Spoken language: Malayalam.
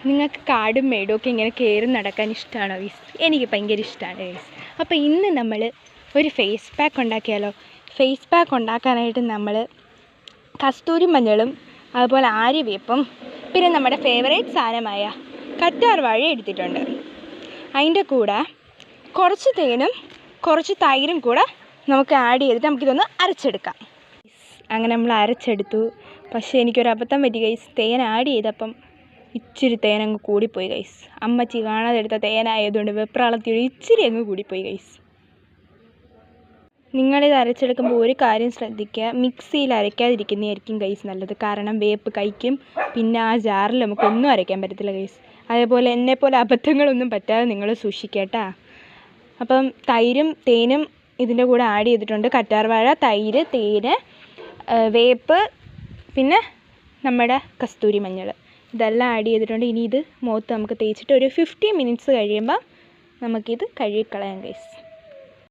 നിങ്ങൾക്ക് കാടും മേടും ഒക്കെ ഇങ്ങനെ കയറി നടക്കാൻ ഇഷ്ടമാണോ ഗൈസ്? എനിക്ക് ഭയങ്കര ഇഷ്ടമാണ് ഗൈസ്. അപ്പോൾ ഇന്ന് നമ്മൾ ഒരു ഫേസ് പാക്ക് ഉണ്ടാക്കിയാലോ? ഫേസ് പാക്ക് ഉണ്ടാക്കാനായിട്ട് നമ്മൾ കസ്തൂരി മഞ്ഞളും അതുപോലെ ആര്യവേപ്പും പിന്നെ നമ്മുടെ ഫേവറേറ്റ് സാധനമായ കറ്റാർവാഴ എടുത്തിട്ടുണ്ട്. അതിൻ്റെ കൂടെ കുറച്ച് തേനും കുറച്ച് തൈരും കൂടെ നമുക്ക് ആഡ് ചെയ്തിട്ട് നമുക്കിതൊന്ന് അരച്ചെടുക്കാം. അങ്ങനെ നമ്മൾ അരച്ചെടുത്തു. പക്ഷേ എനിക്കൊരു അബദ്ധം പറ്റി ഗൈസ്. തേൻ ആഡ് ചെയ്തപ്പം ഇച്ചിരി തേനങ്ങ് കൂടിപ്പോയി ഗൈസ്. അമ്മച്ചി കാണാതെ എടുത്ത തേനായതുകൊണ്ട് വെപ്രാളത്തിൽ ഇച്ചിരി അങ്ങ് കൂടിപ്പോയി ഗൈസ്. നിങ്ങളിത് അരച്ചെടുക്കുമ്പോൾ ഒരു കാര്യം ശ്രദ്ധിക്കുക, മിക്സിയിൽ അരയ്ക്കാതിരിക്കുന്നതായിരിക്കും ഗൈസ് നല്ലത്. കാരണം വേപ്പ് കഴിക്കും, പിന്നെ ആ ജാറിൽ നമുക്കൊന്നും അരയ്ക്കാൻ പറ്റത്തില്ല ഗൈസ്. അതേപോലെ എന്നെപ്പോലെ അബദ്ധങ്ങളൊന്നും പറ്റാതെ നിങ്ങൾ സൂക്ഷിക്കേട്ടാ. അപ്പം തൈരും തേനും ഇതിൻ്റെ കൂടെ ആഡ് ചെയ്തിട്ടുണ്ട്. കറ്റാർവാഴ, തൈര്, തേന്, വേപ്പ്, പിന്നെ നമ്മുടെ കസ്തൂരി മഞ്ഞൾ ഇതെല്ലാം ആഡ് ചെയ്തിട്ടുണ്ട്. ഇനി ഇത് മുഖത്ത് നമുക്ക് തേച്ചിട്ട് ഒരു 15 മിനിറ്റ്സ് കഴിയുമ്പോൾ നമുക്കിത് കഴുകിക്കളയാം ഗൈസ്.